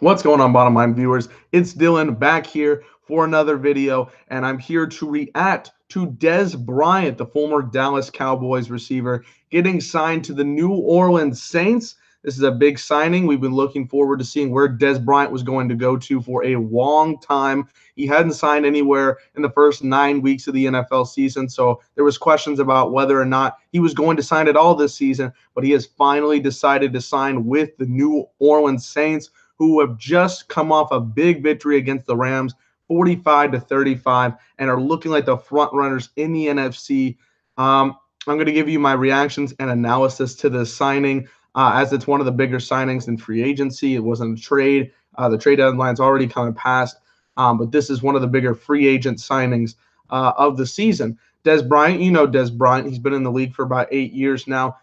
What's going on, bottom line viewers? It's Dylan back here for another video, and I'm here to react to Dez Bryant, the former Dallas Cowboys receiver, getting signed to the New Orleans Saints. This is a big signing. We've been looking forward to seeing where Dez Bryant was going to go to for a long time. He hadn't signed anywhere in the first 9 weeks of the NFL season, so there was questions about whether or not he was going to sign at all this season, but he has finally decided to sign with the New Orleans Saints, who have just come off a big victory against the Rams, 45-35, and are looking like the front runners in the NFC. I'm going to give you my reactions and analysis to this signing, as it's one of the bigger signings in free agency. It wasn't a trade. The trade deadline's already kind of passed, but this is one of the bigger free agent signings of the season. Dez Bryant, you know Dez Bryant. He's been in the league for about 8 years now,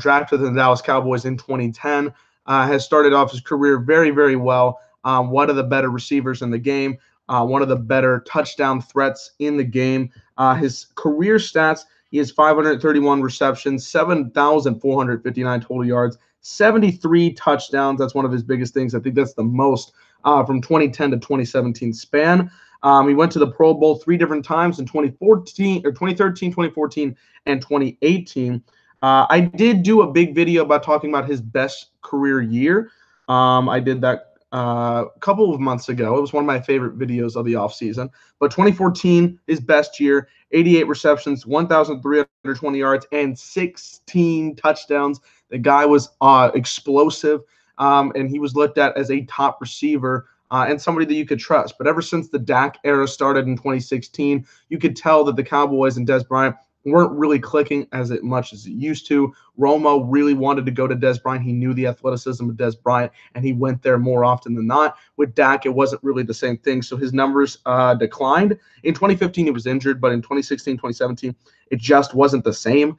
drafted the Dallas Cowboys in 2010. Has started off his career very, very well. One of the better receivers in the game, one of the better touchdown threats in the game. His career stats, he has 531 receptions, 7,459 total yards, 73 touchdowns. That's one of his biggest things. I think that's the most from 2010 to 2017 span. He went to the Pro Bowl 3 different times in 2013, 2014, and 2018. I did do a big video about talking about his best career year. I did that a couple of months ago. It was one of my favorite videos of the offseason. But 2014, his best year, 88 receptions, 1,320 yards, and 16 touchdowns. The guy was explosive, and he was looked at as a top receiver and somebody that you could trust. But ever since the Dak era started in 2016, you could tell that the Cowboys and Dez Bryant weren't really clicking as much as it used to. Romo really wanted to go to Dez Bryant. He knew the athleticism of Dez Bryant, and he went there more often than not. With Dak, it wasn't really the same thing, so his numbers declined. In 2015, he was injured, but in 2016, 2017, it just wasn't the same.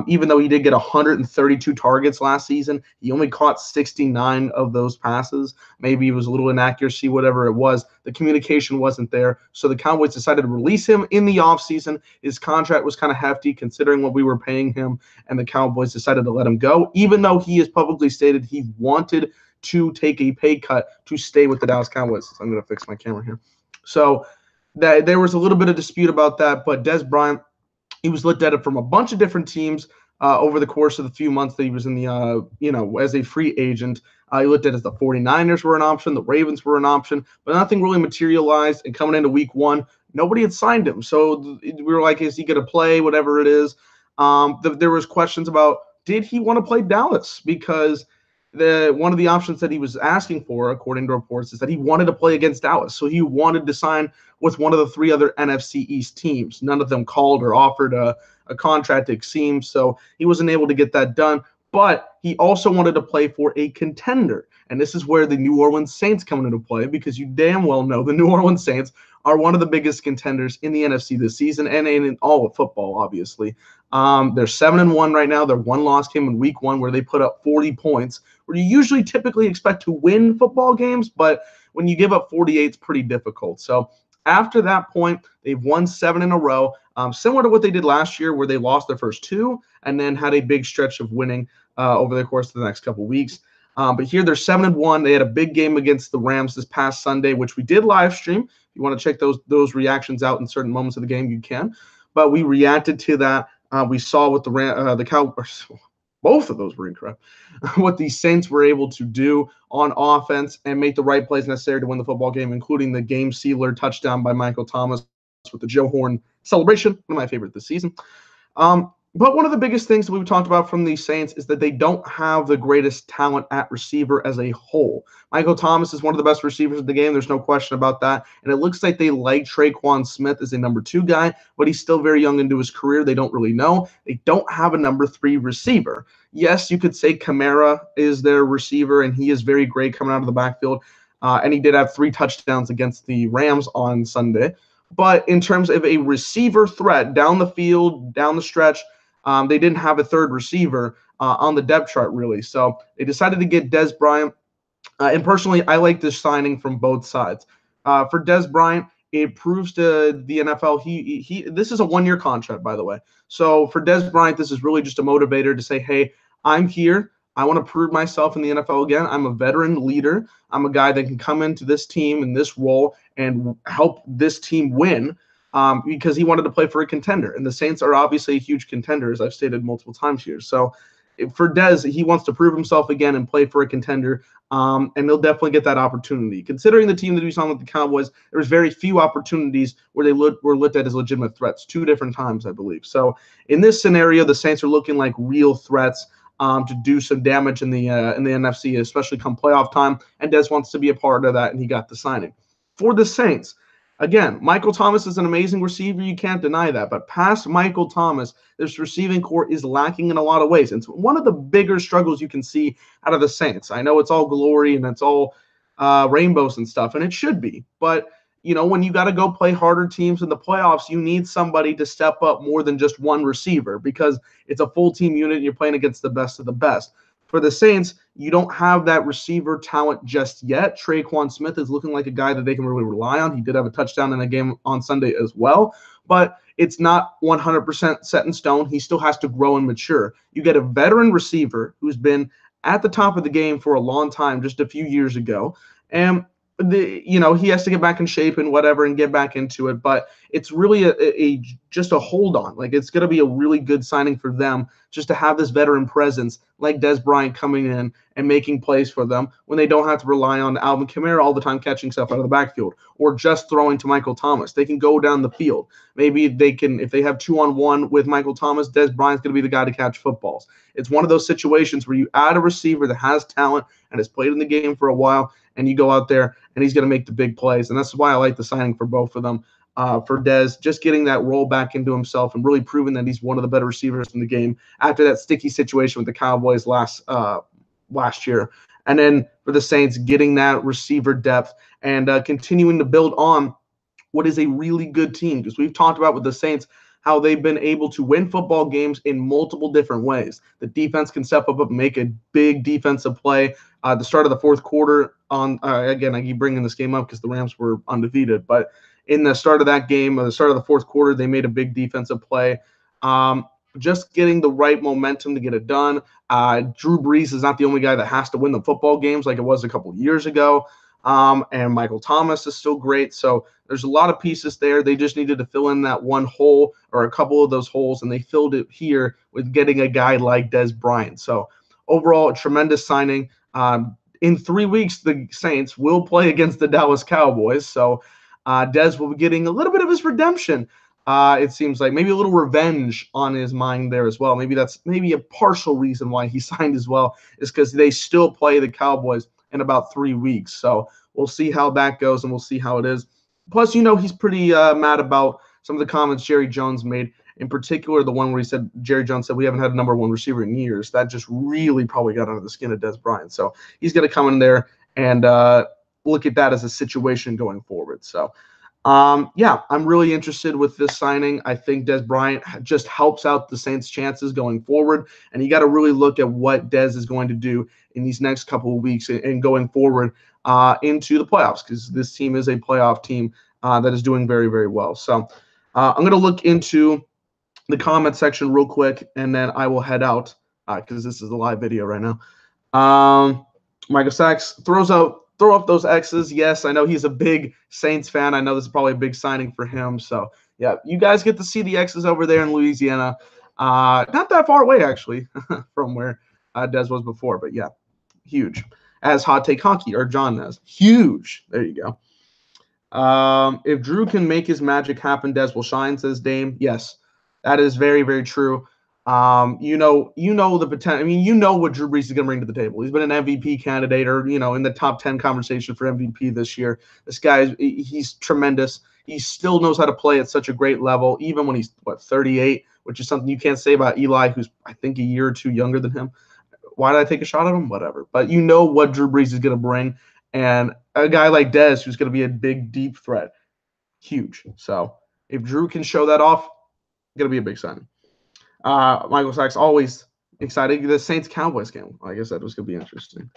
Even though he did get 132 targets last season, he only caught 69 of those passes. Maybe it was a little inaccuracy, whatever it was. The communication wasn't there. So the Cowboys decided to release him in the offseason. His contract was kind of hefty considering what we were paying him, and the Cowboys decided to let him go, even though he has publicly stated he wanted to take a pay cut to stay with the Dallas Cowboys. So I'm going to fix my camera here. So there was a little bit of dispute about that, but Dez Bryant, he was looked at it from a bunch of different teams over the course of the few months that he was in the, as a free agent. He looked at it as the 49ers were an option, the Ravens were an option, but nothing really materialized. And coming into week 1, nobody had signed him. So we were like, is he going to play, whatever it is? There was questions about, did he want to play Dallas? Because one of the options that he was asking for, according to reports, is that he wanted to play against Dallas. So he wanted to sign with one of the 3 other NFC East teams. None of them called or offered a contract, it seems. So he wasn't able to get that done. But he also wanted to play for a contender. And this is where the New Orleans Saints come into play, because you damn well know the New Orleans Saints are one of the biggest contenders in the NFC this season and in all of football, obviously. They're 7-1 right now. Their one loss came in week 1 where they put up 40 points, where you usually typically expect to win football games, but when you give up 48, it's pretty difficult. So after that point, they've won 7 in a row, similar to what they did last year, where they lost their first 2 and then had a big stretch of winning over the course of the next couple weeks. But here they're 7-1. They had a big game against the Rams this past Sunday, which we did live stream. If you want to check those reactions out in certain moments of the game, you can. But we reacted to that. We saw what the Cowboys, both of those were incorrect, what the Saints were able to do on offense and make the right plays necessary to win the football game, including the game sealer touchdown by Michael Thomas with the Joe Horn celebration, one of my favorite this season. But one of the biggest things that we've talked about from the Saints is that they don't have the greatest talent at receiver as a whole. Michael Thomas is one of the best receivers of the game. There's no question about that. And it looks like they like Tre'quan Smith as a number 2 guy, but he's still very young into his career. They don't really know. They don't have a number 3 receiver. Yes, you could say Kamara is their receiver, and he is very great coming out of the backfield. And he did have 3 touchdowns against the Rams on Sunday. But in terms of a receiver threat down the field, down the stretch, they didn't have a 3rd receiver on the depth chart, really. So they decided to get Dez Bryant. And personally, I like this signing from both sides. For Dez Bryant, it proves to the NFL this is a 1-year contract, by the way. So for Dez Bryant, this is really just a motivator to say, hey, I'm here. I want to prove myself in the NFL again. I'm a veteran leader. I'm a guy that can come into this team in this role and help this team win, because he wanted to play for a contender. And the Saints are obviously a huge contender, as I've stated multiple times here. So for Dez, he wants to prove himself again and play for a contender, and he'll definitely get that opportunity. Considering the team that he's on with the Cowboys, there was very few opportunities where they were looked at as legitimate threats, 2 different times, I believe. So in this scenario, the Saints are looking like real threats to do some damage in the NFC, especially come playoff time, and Dez wants to be a part of that, and he got the signing. For the Saints, again, Michael Thomas is an amazing receiver. You can't deny that. But past Michael Thomas, this receiving core is lacking in a lot of ways. And it's one of the bigger struggles you can see out of the Saints. I know it's all glory and it's all rainbows and stuff, and it should be. But, when you got to go play harder teams in the playoffs, you need somebody to step up more than just one receiver, because it's a full team unit and you're playing against the best of the best. For the Saints, you don't have that receiver talent just yet. Tre'Quan Smith is looking like a guy that they can really rely on. He did have a touchdown in a game on Sunday as well, but it's not 100% set in stone. He still has to grow and mature. You get a veteran receiver who's been at the top of the game for a long time, just a few years ago, and he has to get back in shape and whatever and get back into it, but it's really just a hold on. Like, it's going to be a really good signing for them just to have this veteran presence like Dez Bryant coming in and making plays for them when they don't have to rely on Alvin Kamara all the time catching stuff out of the backfield or just throwing to Michael Thomas. They can go down the field. Maybe they can, if they have 2-on-1 with Michael Thomas, Dez Bryant's going to be the guy to catch footballs. It's one of those situations where you add a receiver that has talent and has played in the game for a while, and you go out there and he's going to make the big plays. And that's why I like the signing for both of them. For Dez, just getting that role back into himself and really proving that he's one of the better receivers in the game after that sticky situation with the Cowboys last year. And then for the Saints, getting that receiver depth and continuing to build on what is a really good team, because we've talked about with the Saints how they've been able to win football games in multiple different ways. The defense can step up and make a big defensive play. The start of the fourth quarter again, I keep bringing this game up because the Rams were undefeated, but in the start of that game, or the start of the fourth quarter, they made a big defensive play. Just getting the right momentum to get it done. Drew Brees is not the only guy that has to win the football games like it was a couple of years ago. And Michael Thomas is still great. So there's a lot of pieces there. They just needed to fill in that one hole or a couple of those holes, and they filled it here with getting a guy like Dez Bryant. So overall, a tremendous signing. In 3 weeks, the Saints will play against the Dallas Cowboys. So Dez will be getting a little bit of his redemption. It seems like maybe a little revenge on his mind there as well. Maybe that's a partial reason why he signed as well, is because they still play the Cowboys in about 3 weeks. So we'll see how that goes, and we'll see how it is. Plus, he's pretty mad about some of the comments Jerry Jones made, in particular the one where Jerry Jones said we haven't had a number 1 receiver in years. That just really probably got under the skin of Dez Bryant. So he's going to come in there and look at that as a situation going forward. So yeah, I'm really interested with this signing. I think Dez Bryant just helps out the Saints' chances going forward, and you got to really look at what Dez is going to do in these next couple of weeks and going forward into the playoffs, because this team is a playoff team that is doing very, very well. So I'm going to look into the comment section real quick, and then I will head out because this is a live video right now. Michael Sachs throw up those X's. Yes, I know he's a big Saints fan. I know this is probably a big signing for him. So, yeah, you guys get to see the X's over there in Louisiana. Not that far away, actually, from where Dez was before. But, yeah, huge. As Hot Take Hockey, or John knows. Huge. There you go. If Drew can make his magic happen, Dez will shine, says Dame. Yes, that is very, very true. You know the potential. I mean, what Drew Brees is going to bring to the table. He's been an MVP candidate, or in the top 10 conversation for MVP this year. This guy, he's tremendous. He still knows how to play at such a great level, even when he's 38, which is something you can't say about Eli, who's I think a year or two younger than him. Why did I take a shot at him? Whatever. But what Drew Brees is going to bring, and a guy like Dez, who's going to be a big, deep threat, huge. So if Drew can show that off, going to be a big signing. Michael Sachs, always excited. The Saints-Cowboys game, like I said, was going to be interesting.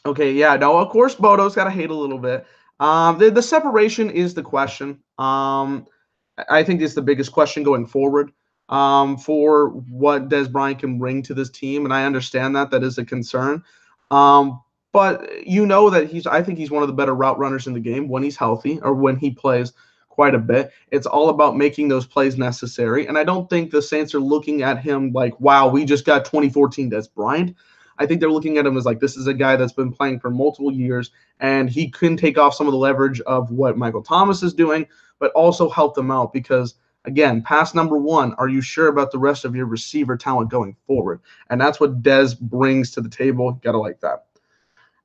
Okay, yeah, no, of course, Bodo's got to hate a little bit. The separation is the question. I think it's the biggest question going forward. for what Dez Bryant can bring to this team, and I understand that is a concern. But you know that I think he's one of the better route runners in the game when he's healthy or when he plays quite a bit. It's all about making those plays necessary, and I don't think the Saints are looking at him like, wow, we just got 2014 Dez Bryant. I think they're looking at him as like, this is a guy that's been playing for multiple years, and he can take off some of the leverage of what Michael Thomas is doing, but also help them out because, again, pass number one, are you sure about the rest of your receiver talent going forward? And that's what Dez brings to the table. Got to like that.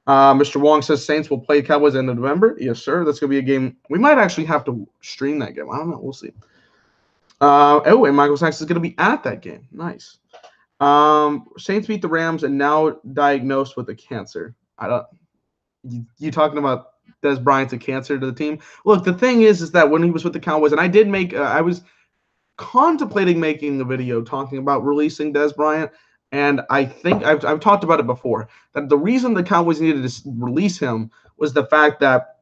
Mr. Wong says Saints will play Cowboys in November. Yes, sir. That's going to be a game. We might actually have to stream that game. I don't know. We'll see. And Michael Sachs is going to be at that game. Nice. Saints beat the Rams and now diagnosed with a cancer. I don't. You talking about Dez Bryant's a cancer to the team? Look, the thing is that when he was with the Cowboys, and I did make, I was contemplating making a video talking about releasing Dez Bryant, and I think I've talked about it before, that the reason the Cowboys needed to release him was the fact that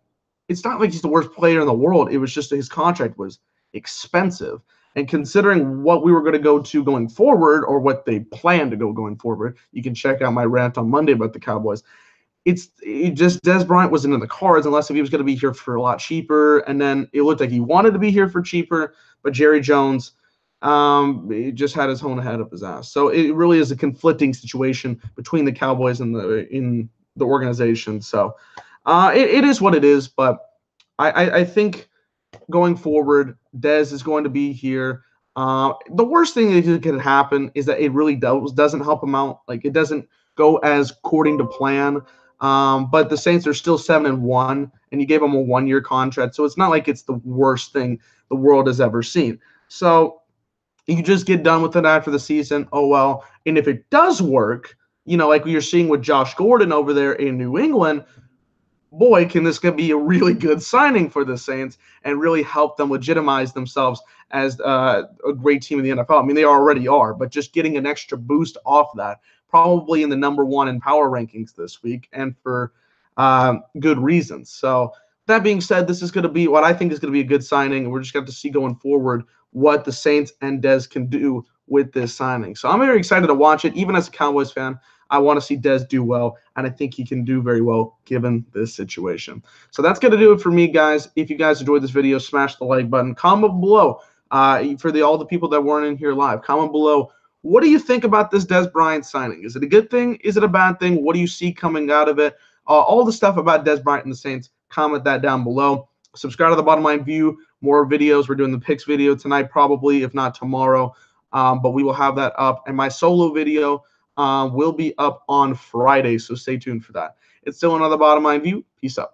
it's not like he's the worst player in the world. It was just that his contract was expensive. And considering what we were going to go to going forward, or what they plan to go going forward, you can check out my rant on Monday about the Cowboys. It just Dez Bryant wasn't in the cards unless if he was going to be here for a lot cheaper. And then it looked like he wanted to be here for cheaper, but Jerry Jones he just had his own head up his ass. So it really is a conflicting situation between the Cowboys and in the organization. So it is what it is. But I think going forward, Dez is going to be here. The worst thing that could happen is that it really doesn't help him out. Like, it doesn't go as according to plan. But the Saints are still 7-1, and you gave him a 1-year contract, so it's not like it's the worst thing the world has ever seen. So you just get done with it after the season. Oh well. And if it does work, like you're seeing with Josh Gordon over there in New England, boy, can this be a really good signing for the Saints and really help them legitimize themselves as a great team in the NFL. I mean, they already are, but just getting an extra boost off that, probably in the number one in power rankings this week, and for good reasons. So that being said, this is going to be what I think is going to be a good signing, and we're just going to see going forward what the Saints and Dez can do with this signing. So I'm very excited to watch it. Even as a Cowboys fan, I want to see Dez do well, and I think he can do very well given this situation. So that's going to do it for me, guys. If you guys enjoyed this video, smash the like button. Comment below for all the people that weren't in here live. Comment below, what do you think about this Dez Bryant signing? Is it a good thing? Is it a bad thing? What do you see coming out of it? All the stuff about Dez Bryant and the Saints, comment that down below. Subscribe to the Bottom Line View. More videos. We're doing the picks video tonight, probably, if not tomorrow. But we will have that up. And my solo video will be up on Friday, so stay tuned for that. It's still another Bottom Line View. Peace out.